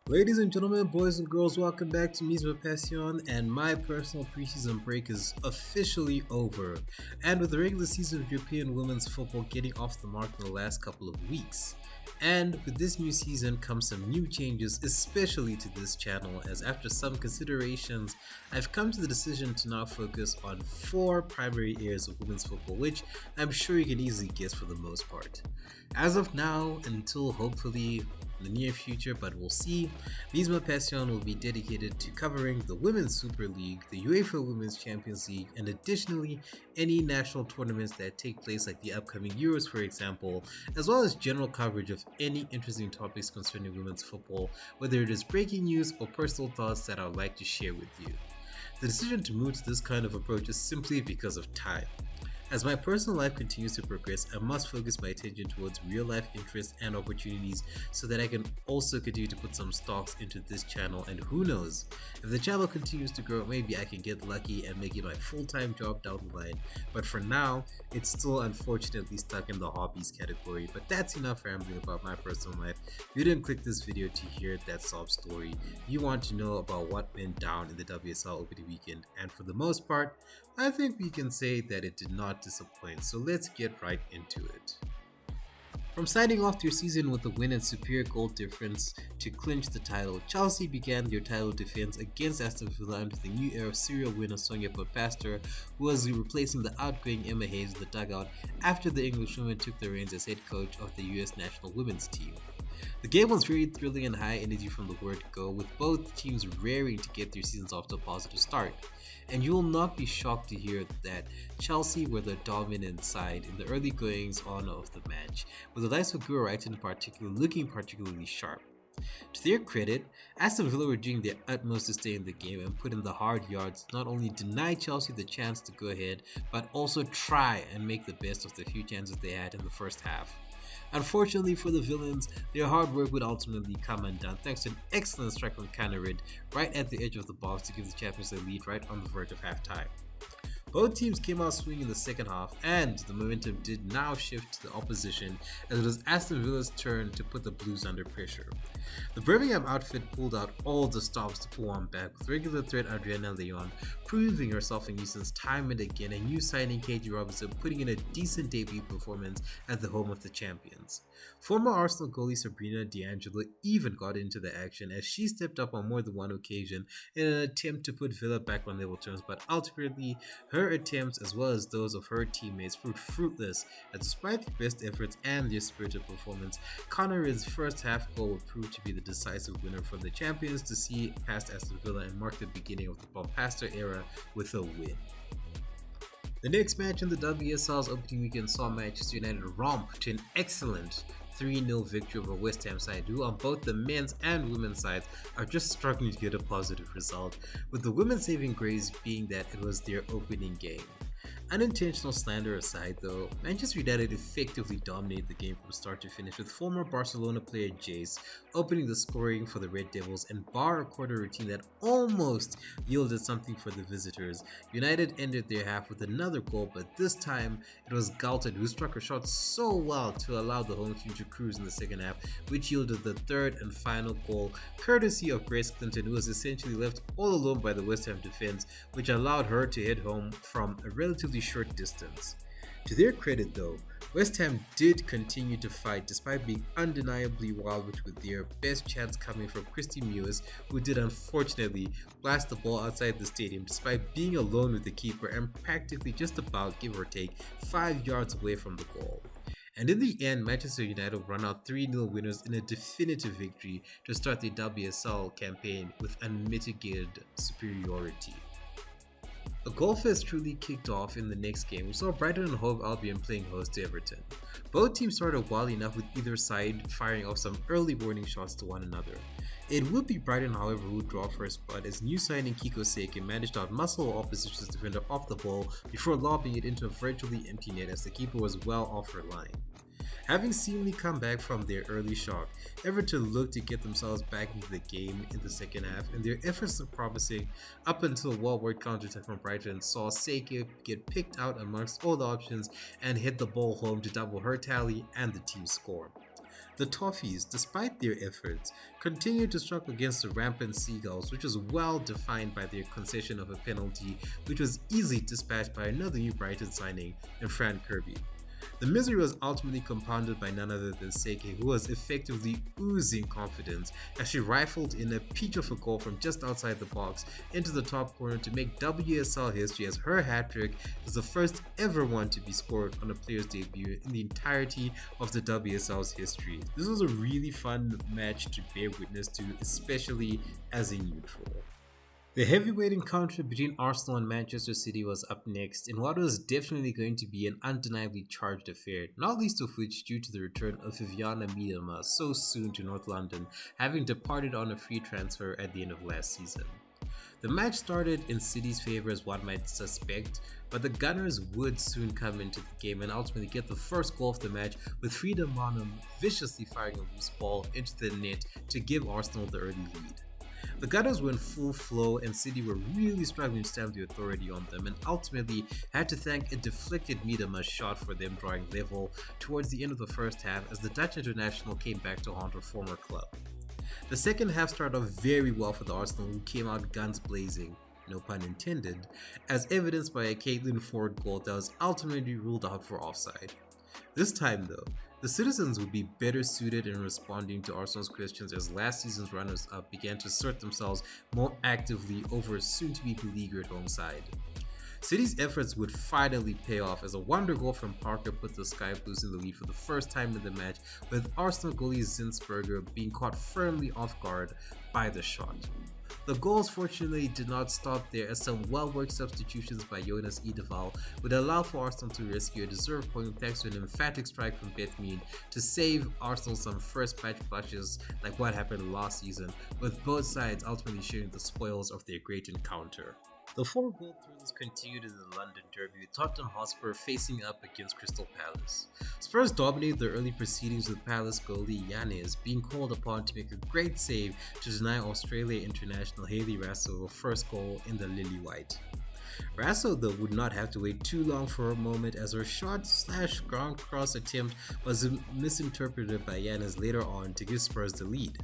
Ladies and gentlemen, boys and girls, welcome back to mismapasion, and my personal preseason break is officially over. And with the regular season of European women's football getting off the mark in the last couple of weeks. And with this new season comes some new changes, especially to this channel, as after some considerations, I've come to the decision to now focus on 4 primary areas of women's football, which I'm sure you can easily guess for the most part. As of now, until hopefully in the near future, but we'll see, Misma Passion will be dedicated to covering the Women's Super League, the UEFA Women's Champions League, and additionally any national tournaments that take place like the upcoming Euros for example, as well as general coverage of any interesting topics concerning women's football, whether it is breaking news or personal thoughts that I would like to share with you. The decision to move to this kind of approach is simply because of time. As my personal life continues to progress, I must focus my attention towards real life interests and opportunities so that I can also continue to put some stocks into this channel, and who knows, if the channel continues to grow, maybe I can get lucky and make it my full-time job down the line, but for now, it's still unfortunately stuck in the hobbies category. But that's enough rambling about my personal life. You didn't click this video to hear that sob story. You want to know about what went down in the WSL opening weekend, and for the most part, I think we can say that it did not disappoint, so let's get right into it. From starting off their season with a win and superior goal difference to clinch the title, Chelsea began their title defense against Aston Villa under the new era serial winner Sonia Pastor, who was replacing the outgoing Emma Hayes in the dugout after the Englishwoman took the reins as head coach of the US national women's team. The game was very thrilling and high energy from the word go, with both teams raring to get their seasons off to a positive start. And you will not be shocked to hear that Chelsea were the dominant side in the early goings on of the match, with the likes of Gura in particular looking particularly sharp. To their credit, Aston Villa were doing their utmost to stay in the game and put in the hard yards to not only deny Chelsea the chance to go ahead, but also try and make the best of the few chances they had in the first half. Unfortunately for the villains, their hard work would ultimately come undone thanks to an excellent strike from Canarid right at the edge of the box to give the champions a lead right on the verge of halftime. Both teams came out swinging in the second half, and the momentum did now shift to the opposition as it was Aston Villa's turn to put the Blues under pressure. The Birmingham outfit pulled out all the stops to pull one back, with regular threat Adriana Leon proving herself a nuisance time and again, and new signing Katie Robinson putting in a decent debut performance at the home of the champions. Former Arsenal goalie Sabrina D'Angelo even got into the action as she stepped up on more than one occasion in an attempt to put Villa back on level terms, but ultimately her attempts as well as those of her teammates proved fruitless, as despite their best efforts and their spirited performance, Connor's first half goal would prove to be the decisive winner for the champions to see past Aston Villa and mark the beginning of the Bompastor era with a win. The next match in the WSL's opening weekend saw Manchester United romp to an excellent 3-0 victory over West Ham side, who on both the men's and women's sides are just struggling to get a positive result, with the women's saving grace being that it was their opening game. Unintentional slander aside though, Manchester United effectively dominated the game from start to finish, with former Barcelona player Jace opening the scoring for the Red Devils, and bar a quarter routine that almost yielded something for the visitors. United ended their half with another goal, but this time it was Galton who struck a shot so well to allow the home team to cruise in the second half, which yielded the third and final goal, courtesy of Grace Clinton, who was essentially left all alone by the West Ham defense, which allowed her to head home from a relatively short distance. To their credit though, West Ham did continue to fight despite being undeniably wild, with their best chance coming from Christy Mewes, who did unfortunately blast the ball outside the stadium despite being alone with the keeper and practically just about, give or take, 5 yards away from the goal. And in the end, Manchester United run out 3-0 winners in a definitive victory to start the WSL campaign with unmitigated superiority. A goal fest truly kicked off in the next game. We saw Brighton and Hove Albion playing host to Everton. Both teams started well enough, with either side firing off some early warning shots to one another. It would be Brighton, however, who would draw first, but as new signing Kiko Seke managed to outmuscle opposition's defender off the ball before lobbing it into a virtually empty net as the keeper was well off her line. Having seemingly come back from their early shock, Everton looked to get themselves back into the game in the second half, and their efforts were promising up until a well-worked counter-attack from Brighton saw Seike get picked out amongst all the options and hit the ball home to double her tally and the team's score. The Toffees, despite their efforts, continued to struggle against the rampant Seagulls, which was well defined by their concession of a penalty, which was easily dispatched by another new Brighton signing in Fran Kirby. The misery was ultimately compounded by none other than Seke, who was effectively oozing confidence as she rifled in a peach of a goal from just outside the box into the top corner to make WSL history, as her hat-trick is the first ever one to be scored on a player's debut in the entirety of the WSL's history. This was a really fun match to bear witness to, especially as a neutral. The heavyweight encounter between Arsenal and Manchester City was up next in what was definitely going to be an undeniably charged affair, not least of which due to the return of Viviana Miedema so soon to North London, having departed on a free transfer at the end of last season. The match started in City's favour as one might suspect, but the Gunners would soon come into the game and ultimately get the first goal of the match, with Frida Maanum viciously firing a loose ball into the net to give Arsenal the early lead. The Gunners were in full flow and City were really struggling to stamp the authority on them, and ultimately had to thank a deflected Miedema shot for them drawing level towards the end of the first half as the Dutch international came back to haunt her former club. The second half started off very well for the Arsenal, who came out guns blazing, no pun intended, as evidenced by a Caitlin Ford goal that was ultimately ruled out for offside. This time though, the citizens would be better suited in responding to Arsenal's questions as last season's runners-up began to assert themselves more actively over a soon-to-be beleaguered home side. City's efforts would finally pay off as a wonder goal from Parker put the Sky Blues in the lead for the first time in the match, with Arsenal goalie Zinsberger being caught firmly off guard by the shot. The goals fortunately did not stop there, as some well-worked substitutions by Jonas Edeval would allow for Arsenal to rescue a deserved point thanks to an emphatic strike from Beth Mead to save Arsenal some first match blushes like what happened last season, with both sides ultimately sharing the spoils of their great encounter. The four-goal thrills continued in the London derby, with Tottenham Hotspur facing up against Crystal Palace. Spurs dominated the early proceedings, with Palace goalie Yanez being called upon to make a great save to deny Australia international Hayley Raso a first goal in the Lily White. Raso though would not have to wait too long for a moment, as her shot/ground cross attempt was misinterpreted by Yanez later on to give Spurs the lead.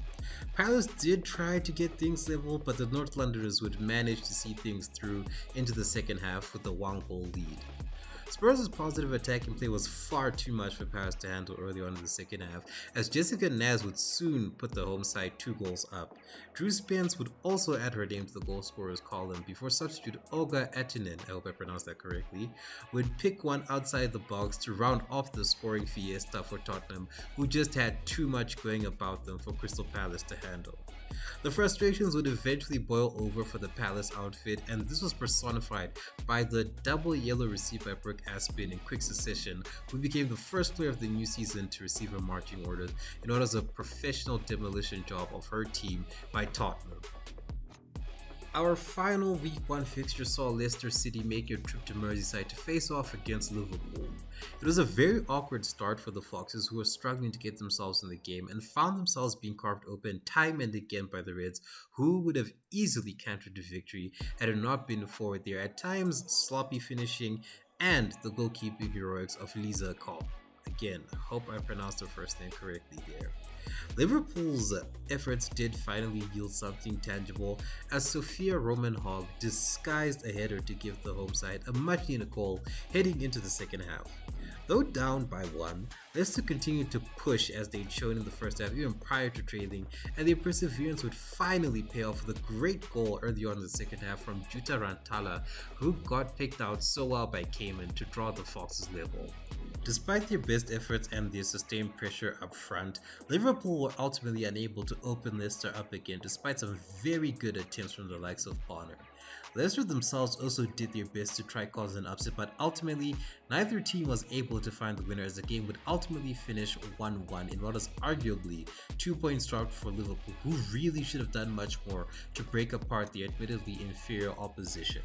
Palace did try to get things level, but the North Londoners would manage to see things through into the second half with a one-goal lead. Spurs' positive attacking play was far too much for Palace to handle early on in the second half, as Jessica Naz would soon put the home side 2 goals up. Drew Spence would also add her name to the goal scorers column before substitute Olga Attinen, I hope I pronounced that correctly, would pick one outside the box to round off the scoring fiesta for Tottenham, who just had too much going about them for Crystal Palace to handle. The frustrations would eventually boil over for the Palace outfit, and this was personified by the double yellow received by Brooke Aspin in quick succession, who became the first player of the new season to receive her marching orders in what was a professional demolition job of her team by Tottenham. Our final Week 1 fixture saw Leicester City make a trip to Merseyside to face off against Liverpool. It was a very awkward start for the Foxes, who were struggling to get themselves in the game and found themselves being carved open time and again by the Reds, who would have easily cantered to victory had it not been for their at times sloppy finishing and the goalkeeping heroics of Lisa Kopp. Again, hope I pronounced her first name correctly there. Liverpool's efforts did finally yield something tangible, as Sophia Roman-Hogg disguised a header to give the home side a much-needed goal heading into the second half. Though down by 1, Leicester continued to push as they'd shown in the first half even prior to trailing, and their perseverance would finally pay off with a great goal early on in the second half from Jutta Rantala, who got picked out so well by Cayman to draw the Foxes level. Despite their best efforts and their sustained pressure up front, Liverpool were ultimately unable to open Leicester up again despite some very good attempts from the likes of Bonner. Leicester themselves also did their best to try cause an upset, but ultimately neither team was able to find the winner, as the game would ultimately finish 1-1 in what was arguably 2 points dropped for Liverpool, who really should have done much more to break apart the admittedly inferior opposition.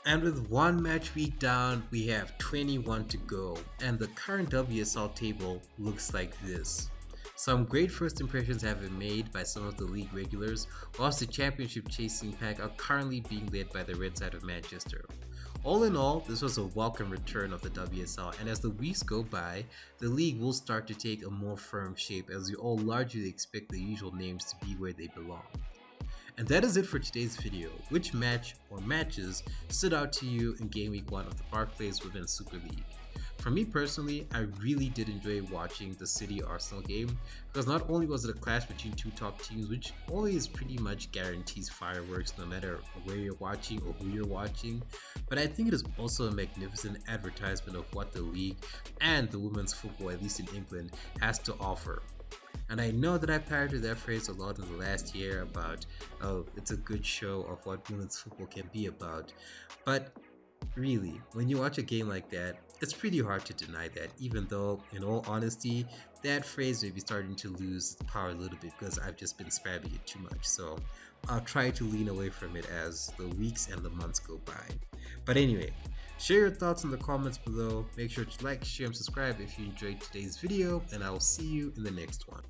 And with one match week down, we have 21 to go, and the current WSL table looks like this. Some great first impressions have been made by some of the league regulars, whilst the championship chasing pack are currently being led by the red side of Manchester. All in all, this was a welcome return of the WSL, and as the weeks go by, the league will start to take a more firm shape as we all largely expect the usual names to be where they belong. And that is it for today's video. Which match or matches stood out to you in Game Week 1 of the Barclays Women's Super League? For me personally, I really did enjoy watching the City Arsenal game because not only was it a clash between two top teams, which always pretty much guarantees fireworks no matter where you're watching or who you're watching, but I think it is also a magnificent advertisement of what the league and the women's football, at least in England, has to offer. And I know that I've parroted that phrase a lot in the last year about, oh, it's a good show of what women's football can be about. But really, when you watch a game like that, it's pretty hard to deny that, even though, in all honesty, that phrase may be starting to lose its power a little bit because I've just been spamming it too much. So I'll try to lean away from it as the weeks and the months go by. But anyway, share your thoughts in the comments below. Make sure to like, share, and subscribe if you enjoyed today's video, and I will see you in the next one.